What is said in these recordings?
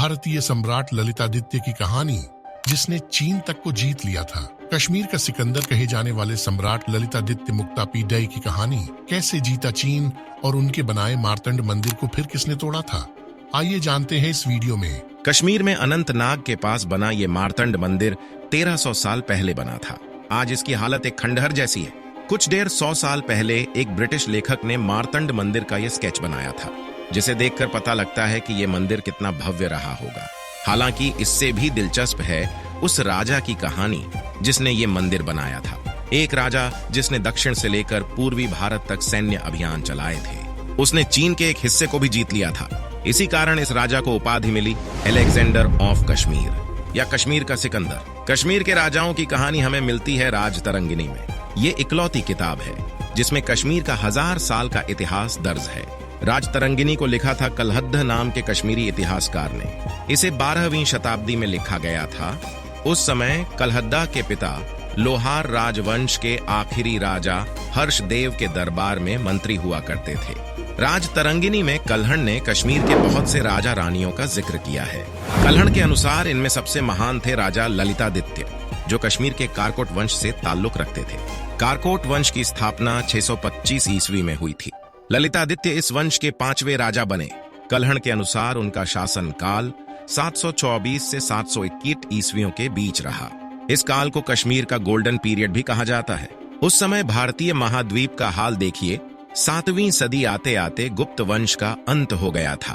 भारतीय सम्राट ललितादित्य की कहानी, जिसने चीन तक को जीत लिया था। कश्मीर का सिकंदर कहे जाने वाले सम्राट ललितादित्य मुक्तापीडय की कहानी, कैसे जीता चीन और उनके बनाए मार्तंड मंदिर को फिर किसने तोड़ा था, आइए जानते हैं इस वीडियो में। कश्मीर में अनंतनाग के पास बना ये मार्तंड मंदिर 1300 साल पहले बना था। आज इसकी हालत एक खंडहर जैसी है। कुछ 150 साल पहले एक ब्रिटिश लेखक ने मार्तंड मंदिर का यह स्केच बनाया था, जिसे देखकर पता लगता है कि यह मंदिर कितना भव्य रहा होगा। हालांकि इससे भी दिलचस्प है उस राजा की कहानी जिसने ये मंदिर बनाया था। एक राजा जिसने दक्षिण से लेकर पूर्वी भारत तक सैन्य अभियान चलाए थे। उसने चीन के एक हिस्से को भी जीत लिया था। इसी कारण इस राजा को उपाधि मिली अलेक्जेंडर ऑफ कश्मीर या कश्मीर का सिकंदर। कश्मीर के राजाओं की कहानी हमें मिलती है राजतरंगिनी में। ये इकलौती किताब है जिसमें कश्मीर का 1000 साल का इतिहास दर्ज है। राजतरंगिनी को लिखा था कलहद्द नाम के कश्मीरी इतिहासकार ने। इसे 12वीं शताब्दी में लिखा गया था। उस समय कलहद्दा के पिता लोहार राजवंश के आखिरी राजा हर्षदेव के दरबार में मंत्री हुआ करते थे। राजतरंगिनी में कल्हण ने कश्मीर के बहुत से राजा रानियों का जिक्र किया है। कल्हण के अनुसार इनमें सबसे महान थे राजा ललितादित्य, जो कश्मीर के कारकोट वंश से ताल्लुक रखते थे। कारकोट वंश की स्थापना 625 ईस्वी में हुई थी। ललितादित्य इस वंश के 5वें राजा बने। कल्हण के अनुसार उनका शासन काल 724 से 721 ईस्वियों के बीच रहा। इस काल को कश्मीर का गोल्डन पीरियड भी कहा जाता है। उस समय भारतीय महाद्वीप का हाल देखिए। 7वीं सदी आते आते गुप्त वंश का अंत हो गया था।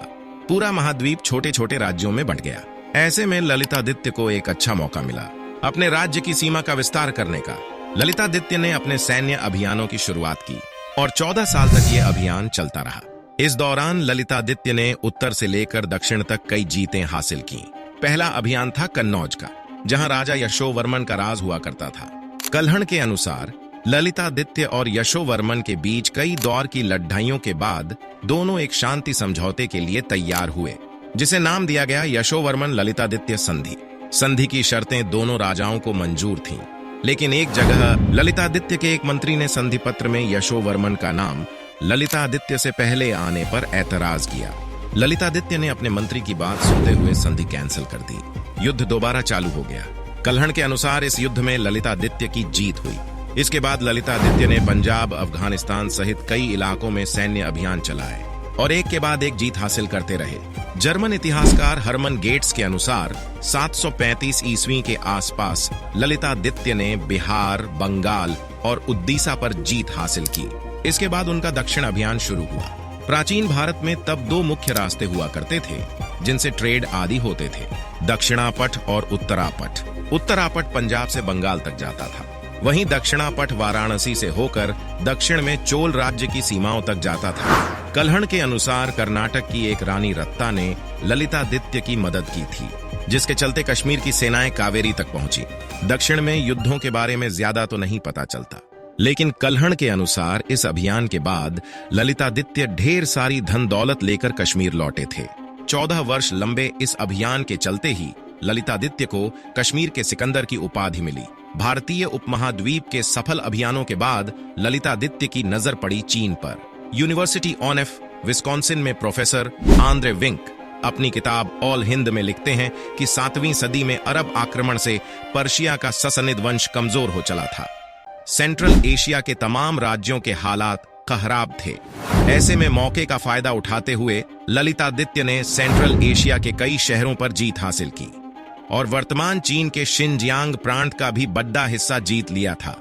पूरा महाद्वीप छोटे छोटे राज्यों में बंट गया। ऐसे में ललितादित्य को एक अच्छा मौका मिला अपने राज्य की सीमा का विस्तार करने का। ललितादित्य ने अपने सैन्य अभियानों की शुरुआत की और 14 साल तक यह अभियान चलता रहा। इस दौरान ललितादित्य ने उत्तर से लेकर दक्षिण तक कई जीतें हासिल की। पहला अभियान था कन्नौज का, जहां राजा यशोवर्मन का राज हुआ करता था। कल्हण के अनुसार ललितादित्य और यशोवर्मन के बीच कई दौर की लड़ाइयों के बाद दोनों एक शांति समझौते के लिए तैयार हुए, जिसे नाम दिया गया यशोवर्मन ललितादित्य संधि। संधि की शर्तें दोनों राजाओं को मंजूर थीं, लेकिन एक जगह ललितादित्य के एक मंत्री ने संधि पत्र में यशोवर्मन का नाम ललितादित्य से पहले आने पर ऐतराज किया। ललितादित्य ने अपने मंत्री की बात सुनते हुए संधि कैंसिल कर दी। युद्ध दोबारा चालू हो गया। कल्हण के अनुसार इस युद्ध में ललितादित्य की जीत हुई। इसके बाद ललितादित्य ने पंजाब, अफगानिस्तान सहित कई इलाकों में सैन्य अभियान चलाए और एक के बाद एक जीत हासिल करते रहे। जर्मन इतिहासकार हरमन गेट्स के अनुसार 735 ईस्वी के आसपास ललितादित्य ने बिहार, बंगाल और उड़ीसा पर जीत हासिल की। इसके बाद उनका दक्षिण अभियान शुरू हुआ। प्राचीन भारत में तब 2 मुख्य रास्ते हुआ करते थे जिनसे ट्रेड आदि होते थे, दक्षिणापथ और उत्तरापथ। उत्तरापथ पंजाब से बंगाल तक जाता था, वहीं दक्षिणापथ वाराणसी से होकर दक्षिण में चोल राज्य की सीमाओं तक जाता था। कल्हण के अनुसार कर्नाटक की एक रानी रत्ता ने ललितादित्य की मदद की थी, जिसके चलते कश्मीर की सेनाएं कावेरी तक पहुंची। दक्षिण में युद्धों के बारे में ज्यादा तो नहीं पता चलता, लेकिन कल्हण के अनुसार इस अभियान के बाद ललितादित्य ढेर सारी धन दौलत लेकर कश्मीर लौटे थे। 14 वर्ष लंबे इस अभियान के चलते ही ललितादित्य को कश्मीर के सिकंदर की उपाधि मिली। भारतीय उपमहाद्वीप के सफल अभियानों के बाद ललितादित्य की नजर पड़ी चीन पर। यूनिवर्सिटी ऑफ विस्कॉन्सिन में प्रोफेसर आंद्रे विंक अपनी किताब ऑल हिंद में लिखते हैं कि 7वीं सदी में अरब आक्रमण से पर्शिया का ससनिद वंश कमजोर हो चला था। सेंट्रल एशिया के तमाम राज्यों के हालात खराब थे। ऐसे में मौके का फायदा उठाते हुए ललितादित्य ने सेंट्रल एशिया के कई शहरों पर जीत हासिल की और वर्तमान चीन के शिनजियांग प्रांत का भी बड़ा हिस्सा जीत लिया था।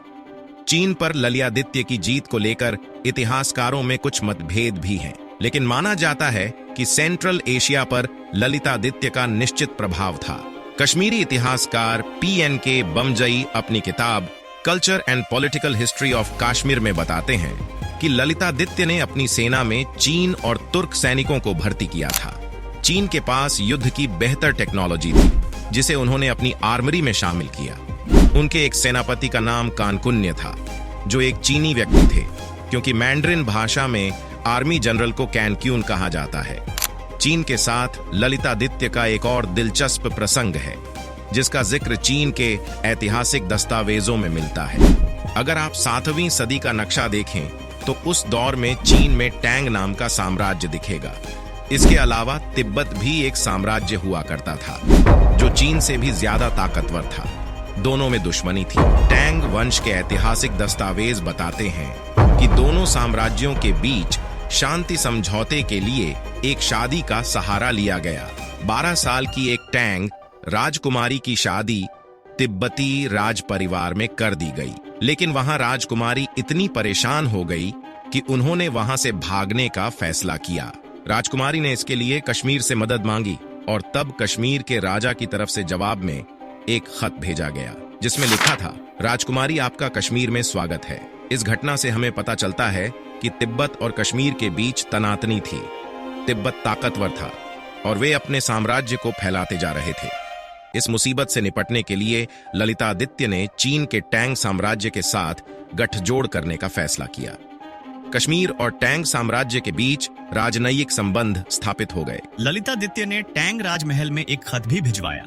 चीन पर ललितादित्य की जीत को लेकर इतिहासकारों में कुछ मतभेद भी हैं, लेकिन माना जाता है कि सेंट्रल एशिया पर ललितादित्य का निश्चित प्रभाव था। कश्मीरी इतिहासकार PNK बमजई अपनी किताब culture and political history of Kashmir में बताते हैं कि ललितादित्य ने अपनी सेना में चीन और तुर्क सैनिकों को भर्ती किया था। चीन के पास युद्ध की बेहतर टेक्नोलॉजी थी, जिसे उन्होंने अपनी आर्मरी में शामिल किया। उनके एक सेनापति का नाम कानकुन्य था, जो एक चीनी व्यक्ति थे, क्योंकि मैंड्रिन भाषा में आर्मी जनरल को कैनक्यून कहा जाता है। चीन के साथ ललितादित्य का एक और दिलचस्प प्रसंग है, जिसका जिक्र चीन के ऐतिहासिक दस्तावेजों में मिलता है। अगर आप 7वीं सदी का नक्शा देखें तो उस दौर में चीन में टैंग नाम का साम्राज्य दिखेगा। इसके अलावा तिब्बत भी एक साम्राज्य हुआ करता था जो चीन से भी ज्यादा ताकतवर था। दोनों में दुश्मनी थी। टैंग वंश के ऐतिहासिक दस्तावेज बताते हैं कि दोनों साम्राज्यों के बीच शांति समझौते के लिए एक शादी का सहारा लिया गया। 12 साल की एक टैंग राजकुमारी की शादी तिब्बती राज परिवार में कर दी गई, लेकिन वहां राजकुमारी इतनी परेशान हो गई कि उन्होंने वहां से भागने का फैसला किया। राजकुमारी ने इसके लिए कश्मीर से मदद मांगी और तब कश्मीर के राजा की तरफ से जवाब में एक खत भेजा गया जिसमें लिखा था, राजकुमारी आपका कश्मीर में स्वागत है। इस घटना से हमें पता चलता है कि तिब्बत और कश्मीर के बीच तनातनी थी। तिब्बत ताकतवर था और वे अपने साम्राज्य को फैलाते जा रहे थे। इस मुसीबत से निपटने के लिए ललितादित्य ने चीन के टैंग साम्राज्य के साथ गठजोड़ करने का फैसला किया। कश्मीर और टैंग साम्राज्य के बीच राजनयिक संबंध स्थापित हो गए। ललितादित्य ने टैंग राजमहल में एक खत भी भिजवाया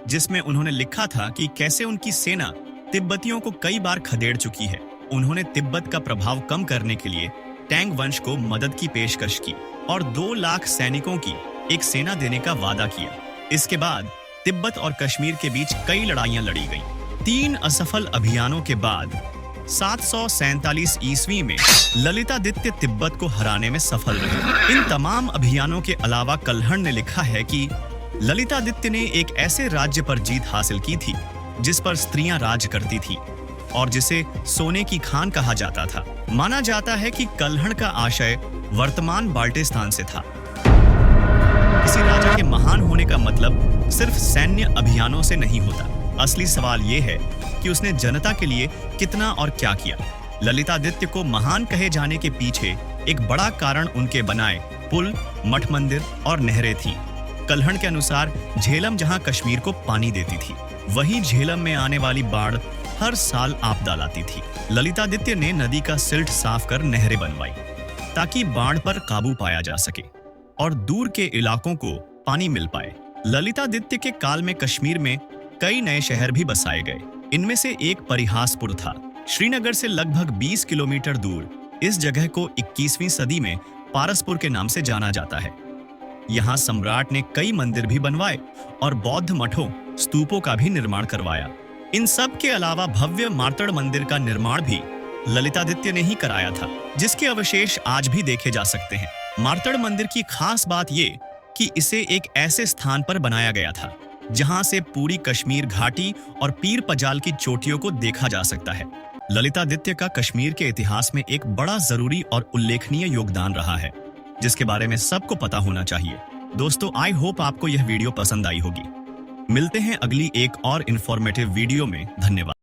जिसमें उन्होंने लिखा था कि कैसे उनकी सेना तिब्बतियों को कई बार खदेड़ चुकी है। उन्होंने तिब्बत का प्रभाव कम करने के लिए टैंग वंश को मदद की पेशकश की और 2 लाख सैनिकों की एक सेना देने का वादा किया। इसके बाद तिब्बत और कश्मीर के बीच कई लड़ाइयां लड़ी गईं। 3 असफल अभियानों के बाद 747 ईस्वी में ललितादित्य तिब्बत को हराने में सफल रहे। इन तमाम अभियानों के अलावा कल्हण ने लिखा है कि ललितादित्य ने एक ऐसे राज्य पर जीत हासिल की थी जिस पर स्त्रियां राज करती थी और जिसे सोने की खान कहा जाता था। माना जाता है कि कल्हण का आशय वर्तमान बाल्टिस्तान से था। किसी राजा के महान होने का मतलब सिर्फ सैन्य अभियानों से नहीं होता। असली सवाल यह है कि उसने जनता के लिए कितना और क्या किया। ललितादित्य को महान कहे जाने के पीछे एक बड़ा कारण उनके बनाए पुल, मठ मंदिर और नहरें थीं। कल्हण के अनुसार झेलम जहां कश्मीर को पानी देती थी, वहीं झेलम में आने वाली बाढ़ हर साल आपदा लाती थी। ललितादित्य ने नदी का सिल्ट साफ कर नहरें बनवाई ताकि बाढ़ पर काबू पाया जा सके और दूर के इलाकों को पानी मिल पाए। ललितादित्य के काल में कश्मीर में कई नए शहर भी बसाए गए। इनमें से एक परिहासपुर था। श्रीनगर से लगभग 20 किलोमीटर दूर इस जगह को 21वीं सदी में पारसपुर के नाम से जाना जाता है। यहाँ सम्राट ने कई मंदिर भी बनवाए और बौद्ध मठों, स्तूपों का भी निर्माण करवाया। इन सब के अलावा भव्य मार्तंड मंदिर का निर्माण भी ललितादित्य ने ही कराया था, जिसके अवशेष आज भी देखे जा सकते हैं। मार्तंड मंदिर की खास बात ये कि इसे एक ऐसे स्थान पर बनाया गया था जहां से पूरी कश्मीर घाटी और पीर पजाल की चोटियों को देखा जा सकता है। ललितादित्य का कश्मीर के इतिहास में एक बड़ा जरूरी और उल्लेखनीय योगदान रहा है जिसके बारे में सबको पता होना चाहिए। दोस्तों, आई होप आपको यह वीडियो पसंद आई होगी। मिलते हैं अगली एक और इन्फॉर्मेटिव वीडियो में। धन्यवाद।